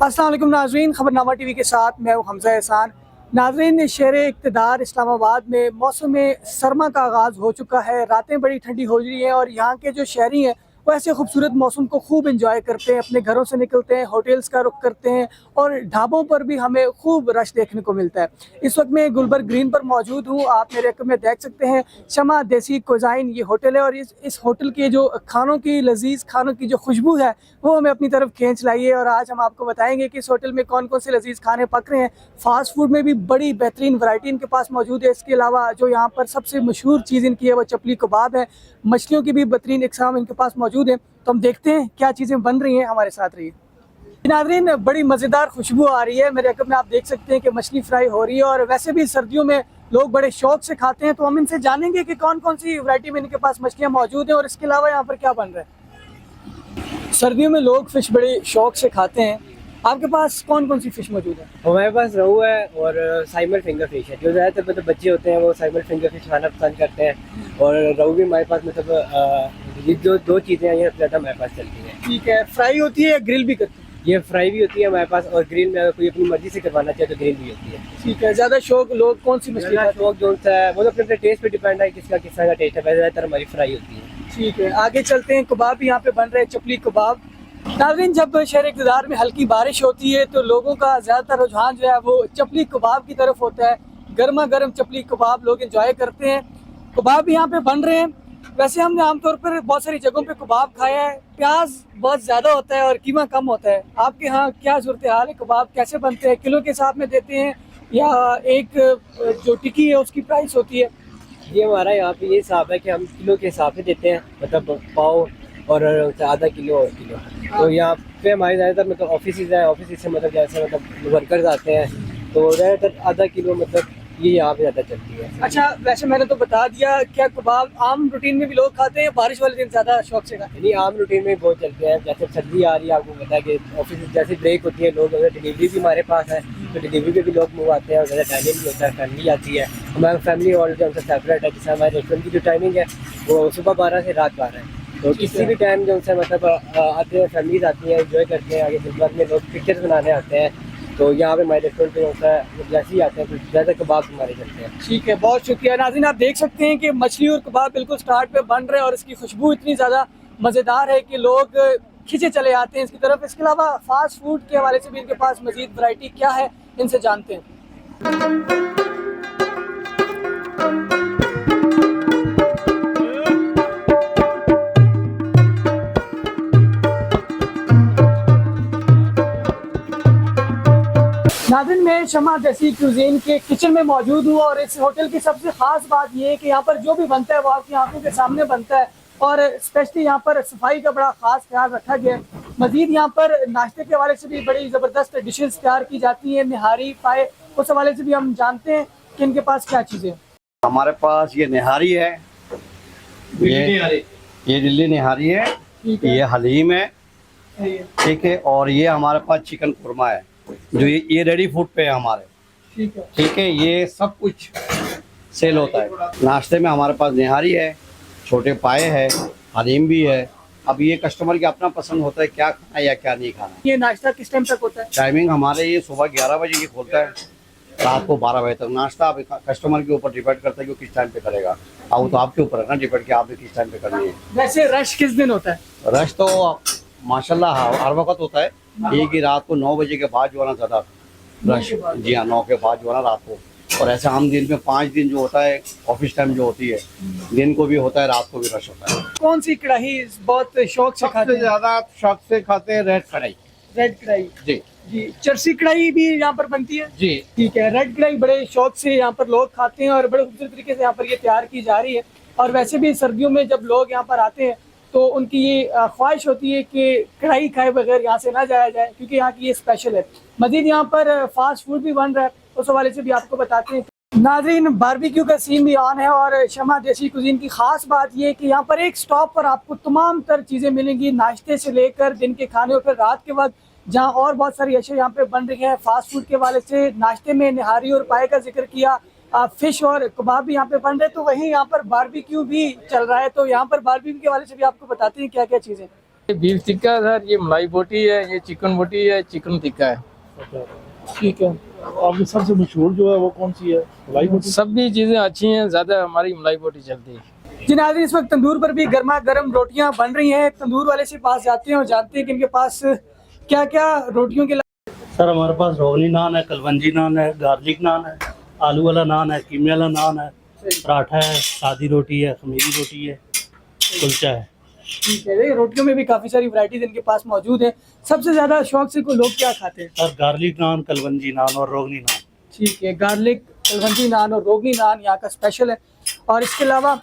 अस्सलाम वालेकुम नाज़रीन, खबरनामा टीवी के साथ मैं हूं हमजा एहसान। नाज़रीन, शहर इक़्तिदार इस्लामाबाद में मौसम सरमा का आगाज़ हो चुका है। रातें बड़ी ठंडी हो रही हैं और यहाँ के जो शहरी हैं वो ऐसे खूबसूरत मौसम को खूब इंजॉय करते हैं। अपने घरों से निकलते हैं, होटल्स का रुख करते हैं और ढाबों पर भी हमें खूब रश देखने को मिलता है। इस वक्त मैं गुलबर्ग ग्रीन पर मौजूद हूँ। आप मेरे रकम में देख सकते हैं शमा देसी कोज़ाइन ये होटल है और इस होटल के जो खानों की लजीज़ खानों की जो खुशबू है वो हमें अपनी तरफ खींच लाई है। और आज हम आपको बताएंगे कि इस होटल में कौन कौन से लजीज़ खाने पक रहे हैं। फास्ट फूड में भी बड़ी बेहतरीन वैरायटी इनके पास मौजूद है। इसके अलावा जो यहाँ पर सबसे मशहूर चीज़ इनकी है वो चपली कबाब है। मछलियों की भी बेहतरीन इकसाम इनके पास मौजूद है। तो हम देखते हैं क्या चीज़ें बन रही हैं, हमारे साथ रहिए। नाज़रीन, बड़ी मज़ेदार खुशबू आ रही है। मेरे अकब में आप देख सकते हैं कि मछली फ्राई हो रही है और वैसे भी सर्दियों में लोग बड़े शौक से खाते हैं। तो हम इनसे जानेंगे कि कौन कौन सी वैरायटी में इनके पास मछलियाँ मौजूद हैं और इसके अलावा यहाँ पर क्या बन रहा है। सर्दियों में लोग फ़िश बड़े शौक से खाते हैं। आपके पास कौन कौन सी फ़िश मौजूद है? हमारे पास रोहू है और साइमन फिंगर फिश है। जो ज़्यादातर मतलब बच्चे होते हैं वो साइमन फिंगर फिश खाना पसंद करते हैं और रोहू भी हमारे पास मतलब ये जो दो चीज़ें हैं ये सबसे ज़्यादा हमारे पास चलती हैं। ठीक है, फ्राई होती है या ग्रिल भी करती है? ये फ्राई भी होती है हमारे पास और ग्रिल में अगर कोई अपनी मर्जी से करवाना चाहे तो ग्रिल भी होती है। ठीक है, ज़्यादा शौक लोग कौन सी मछली खाते हैं? शौक जो है वो अपने टेस्ट पे डिपेंड है, किसका किस तरह का टेस्ट है। वैसे ज़्यादातर हमारी फ्राई होती है। ठीक है, आगे चलते हैं। कबाब भी यहाँ पे बन रहे हैं, चपली कबाब। नाज़रीन, जब शहर इक़्तिदार में हल्की बारिश होती है तो लोगों का ज़्यादातर रुझान जो है वो चपली कबाब की तरफ होता है। गर्मा गर्म चपली कबाब लोग एंजॉय करते हैं। कबाब भी यहाँ पे बन रहे हैं। वैसे हमने आमतौर पर बहुत सारी जगहों पे कबाब खाया है, प्याज बहुत ज़्यादा होता है और कीमा कम होता है। आपके यहाँ क्या सूरत हाल है? कबाब कैसे बनते हैं? किलो के हिसाब में देते हैं या एक जो टिक्की है उसकी प्राइस होती है? ये हमारा यहाँ पे ये हिसाब है कि हम किलो के हिसाब से देते हैं, मतलब पाव और आधा किलो और किलो। तो यहाँ पे हमारे ज़्यादातर मतलब ऑफिस है, ऑफिस से मतलब जैसे मतलब वर्कर्स आते हैं तो ज़्यादातर आधा किलो मतलब ये यहाँ पे ज़्यादा चलती है। अच्छा, वैसे मैंने तो बता दिया, क्या कबाब आम रूटीन में भी लोग खाते हैं, बारिश वाले दिन ज़्यादा शौक से खाते हैं? नहीं, आम रूटीन में बहुत चलते हैं। जैसे सर्दी आ रही है, आपको पता है कि ऑफिस जैसे ब्रेक होती है, लोग अगर डिलीवरी भी हमारे पास है तो डिलीवरी पे भी लोग मंगवाते हैं और ज़्यादा टाइमिंग भी होता है, फैमिली आती है। हमारा फैमिली हॉल जो उनका सेपरेट है, जैसे हमारे रेस्टोरेंट की जो टाइमिंग है वो सुबह 12 से रात 12 है। तो किसी भी टाइम जो उनसे मतलब आते हैं, फैमिलीज आती हैं, एंजॉय करते हैं। आगे गुलबर्ग में लोग पिक्चर्स बनाने आते हैं तो यहाँ पे हमारे रेस्टोरेंट पे होता है, जैसे ही आते हैं तो ज़्यादा कबाब हमारे चलते हैं। ठीक है, बहुत शुक्रिया। नाज़रीन, आप देख सकते हैं कि मछली और कबाब बिल्कुल स्टार्ट पे बन रहे हैं और इसकी खुशबू इतनी ज़्यादा मज़ेदार है कि लोग खिंचे चले आते हैं इसकी तरफ। इसके अलावा फास्ट फूड के हवाले से भी इनके पास मज़ीद वैरायटी क्या है, इनसे जानते हैं। नाज़रीन, मैं शमा देसी क्यूजीन के किचन में मौजूद हूँ और इस होटल की सबसे ख़ास बात ये है कि यहाँ पर जो भी बनता है वो आपकी आंखों के सामने बनता है और स्पेशली यहाँ पर सफाई का बड़ा ख़ास ख्याल रखा गया है। मज़ीद यहाँ पर नाश्ते के हवाले से भी बड़ी ज़बरदस्त डिशेस तैयार की जाती हैं, निहारी पाए, उस हवाले से भी हम जानते हैं कि इनके पास क्या चीज़ें हैं। हमारे पास ये निहारी है, ये दिल्ली निहारी है, ये हलीम है, ठीक है। और ये हमारे पास चिकन कुरमा है जो ये रेडी फूड पे है हमारे, ठीक है। ये सब कुछ सेल होता है। नाश्ते में हमारे पास निहारी है, छोटे पाए है, हलीम भी है। अब ये कस्टमर की अपना पसंद होता है क्या खाना है या क्या नहीं खाना। ये नाश्ता किस टाइम तक होता है? टाइमिंग हमारे ये सुबह 11 बजे की खोलता है, रात को 12 बजे तक। नाश्ता अब कस्टमर के ऊपर डिपेंड करता है कि वो किस टाइम पे करेगा। अब तो आपके ऊपर है ना डिपेंड कि आपने किस टाइम पे करनी है। वैसे रश किस दिन होता है? रश तो माशाल्लाह हर वक्त होता है। ये कि रात को 9 बजे के बाद जो है ना ज़्यादा रश, जी हाँ 9 के बाद जो है ना रात को। और ऐसे आम दिन में 5 दिन जो होता है, ऑफिस टाइम जो होती है, दिन को भी होता है, रात को भी रश होता है। कौन सी कढ़ाई बहुत शौक से खाते हैं? ज़्यादा शौक से खाते हैं रेड कढ़ाई। रेड कढ़ाई जी जी। चरसी कढ़ाई भी यहाँ पर बनती है जी, ठीक है। रेड कढ़ाई बड़े शौक से यहाँ पर लोग खाते हैं और बड़े खूबसूरत तरीके से यहाँ पर ये तैयार की जा रही है। और वैसे भी सर्दियों में जब लोग यहाँ पर आते हैं तो उनकी ये ख्वाहिश होती है कि कढ़ाई खाए बगैर यहाँ से ना जाया जाए, क्योंकि यहाँ की ये स्पेशल है। मजीद यहाँ पर फास्ट फूड भी बन रहा है, उस हवाले से भी आपको बताते हैं। नाज़रीन, बारबेक्यू का सीन भी ऑन है और शमा देसी कुजीन की ख़ास बात यह है कि यहाँ पर एक स्टॉप पर आपको तमाम तर चीज़ें मिलेंगी, नाश्ते से लेकर दिन के खाने और फिर रात के वक्त जहाँ और बहुत सारी अशिया यहाँ पे बन रही है। फास्ट फूड के हवाले से नाश्ते में निहारी और पाए का जिक्र किया, फिश और कबाब भी यहाँ पे बन रहे, तो वहीं यहाँ पर बारबेक्यू भी चल रहा है। तो यहाँ पर बारबेक्यू के हवाले से भी आपको बताते हैं क्या क्या चीज़ें। ये बीफ टिक्का सर, ये मलाई बोटी है, ये चिकन बोटी है, चिकन टिक्का है। अच्छा, ठीक है। आपकी सबसे मशहूर जो है वो कौन सी है? मलाई बोटी। सब भी चीज़ें अच्छी हैं, ज़्यादा हमारी मलाई बोटी चलती है। जी नाज़रीन, इस वक्त तंदूर पर भी गर्मा गर्म रोटियां बन रही हैं। तंदूर वाले से पास जाते हैं और जानते हैं कि इनके पास क्या क्या रोटियों के सर हमारे पास रोगनी नान है, कलवंजी नान है, गार्लिक नान है, आलू वाला नान है, कीमे वाला नान है, पराठा है, सादी रोटी है, खमीरी रोटी है, कुलचा है। ठीक है। ये रोटियों में भी काफ़ी सारी वैरायटीज इनके पास मौजूद है। सबसे ज़्यादा शौक से कोई लोग क्या खाते हैं? सर गार्लिक नान, कलवंजी नान और रोगनी नान। ठीक है, गार्लिक, कलवंजी नान और रोगनी नान यहाँ का स्पेशल है। और इसके अलावा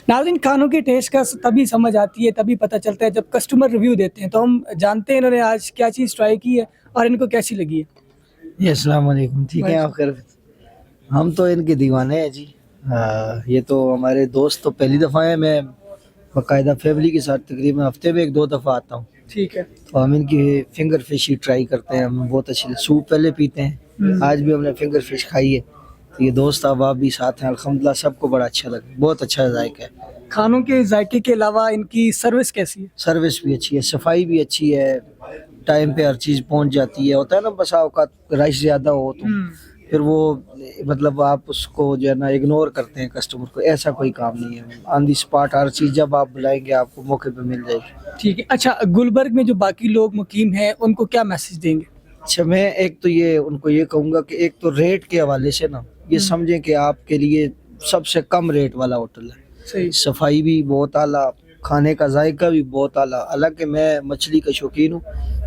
नाज़रीन, खानों के टेस्ट का तभी समझ आती है, तभी पता चलता है जब कस्टमर रिव्यू देते हैं। तो हम जानते हैं इन्होंने आज क्या चीज़ ट्राई की है और इनको कैसी लगी है। जी अस्सलाम वालेकुम। ठीक है, आप खैर। हम तो इनके दीवाने हैं जी। ये तो हमारे दोस्त तो पहली दफ़ा है। मैं बाकायदा फैमिली के साथ तकरीबन हफ्ते में 1-2 दफ़ा आता हूँ। ठीक है। तो हम इनकी फिंगर फिश ही ट्राई करते हैं। हमें बहुत अच्छी सूप पहले पीते हैं, आज भी हमने फिंगर फिश खाई है। तो ये दोस्त अहबाब भी साथ हैं, अल्हम्दुलिल्लाह सबको बड़ा अच्छा लगा, बहुत अच्छा जायका है। खानों के जायके के अलावा इनकी सर्विस कैसी है? सर्विस भी अच्छी है, सफाई भी अच्छी है, टाइम पे हर चीज़ पहुंच जाती है। होता है ना बसा औकात राइस ज़्यादा हो तो फिर वो मतलब आप उसको जो है ना इग्नोर करते हैं कस्टमर को, ऐसा कोई काम नहीं है। ऑन दी स्पॉट हर चीज़ जब आप बुलाएंगे आपको मौके पे मिल जाएगी। ठीक है। अच्छा, गुलबर्ग में जो बाकी लोग मुकीम हैं उनको क्या मैसेज देंगे? अच्छा, मैं एक तो ये उनको ये कहूँगा कि एक तो रेट के हवाले से ना ये समझें कि आपके लिए सबसे कम रेट वाला होटल है। सही। सफाई भी बहुत आला, खाने का जायका भी बहुत आला। हालांकि मैं मछली का शौकीन हूँ,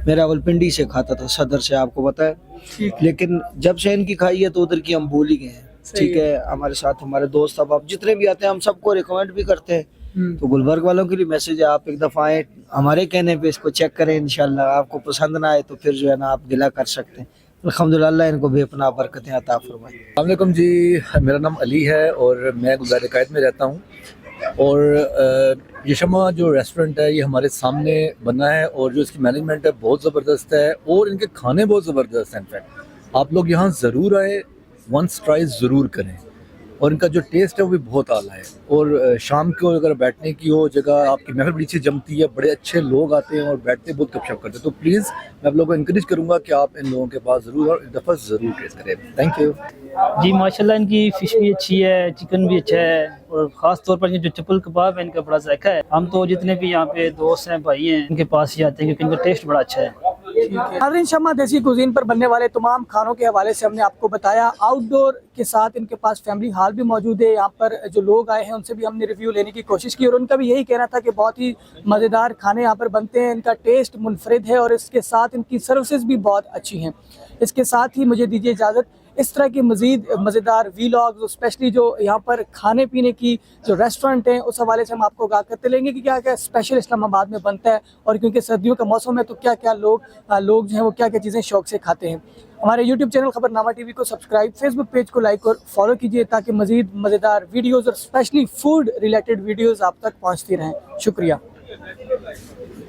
मेरा रावलपिंडी से खाता था, सदर से, आपको पता है। ठीक। लेकिन जब से इनकी खाई है तो उधर की हम भूल ही गए हैं। ठीक है, हमारे साथ हमारे दोस्त अब आप जितने भी आते हैं हम सबको रिकमेंड भी करते हैं। तो गुलबर्ग वालों के लिए मैसेज है, आप एक दफ़ा आए, हमारे कहने पे इसको चेक करें, इंशाल्लाह आपको पसंद ना आए तो फिर जो है ना आप गिला कर सकते हैं। अल्हम्दुलिल्लाह इनको बेपनाह बरकतें अता फरमाए। अस्सलाम वालेकुम जी, मेरा नाम अली है और मैं गुलजार कायद में रहता हूँ। और ये शमा जो रेस्टोरेंट है ये हमारे सामने बना है और जो इसकी मैनेजमेंट है बहुत ज़बरदस्त है और इनके खाने बहुत ज़बरदस्त हैं। इनफैक्ट आप लोग यहाँ ज़रूर आए, वंस ट्राई ज़रूर करें और इनका जो टेस्ट है वो भी बहुत आला है। और शाम को अगर बैठने की हो जगह, आपकी महफिल बड़ी अच्छी जमती है, बड़े अच्छे लोग आते हैं और बैठते बहुत गपशप करते हैं। तो प्लीज़ मैं आप लोगों को इंकरेज करूँगा कि आप इन लोगों के पास ज़रूर और एक दफ़ा ज़रूर टेस्ट करें। थैंक यू जी। माशाल्लाह इनकी फ़िश भी अच्छी है, चिकन भी अच्छा है और ख़ास तौर पर ये जो चप्पल कबाब है इनका बड़ा जायका है। हम तो जितने भी यहाँ पे दोस्त हैं, भाई हैं, इनके पास ही आते हैं क्योंकि इनका टेस्ट बड़ा अच्छा है। नाज़रीन, शम्मा देसी कुजीन पर बनने वाले तमाम खानों के हवाले से हमने आपको बताया। आउटडोर के साथ इनके पास फैमिली हॉल भी मौजूद है। यहाँ पर जो लोग आए हैं उनसे भी हमने रिव्यू लेने की कोशिश की और उनका भी यही कहना था कि बहुत ही मज़ेदार खाने यहाँ पर बनते हैं, इनका टेस्ट मुनफरिद है और इसके साथ इनकी सर्विसेज भी बहुत अच्छी हैं। इसके साथ ही मुझे दीजिए इजाज़त। इस तरह की मज़ीद मज़ेदार वीलॉग्स, स्पेशली जो यहाँ पर खाने पीने की जो रेस्टोरेंट हैं उस हवाले से हम आपको आगाह करते रहेंगे कि क्या क्या स्पेशल इस्लामाबाद में बनता है और क्योंकि सर्दियों का मौसम है तो क्या क्या लोग जो हैं वो क्या क्या चीज़ें शौक़ से खाते हैं। हमारे यूट्यूब चैनल खबरनामा टीवी को सब्सक्राइब, फेसबुक पेज को लाइक और फॉलो कीजिए ताकि मज़ीद मज़ेदार वीडियोज़ और स्पेशली फूड रिलेटेड वीडियोज़ आप तक पहुँचती रहें। शुक्रिया।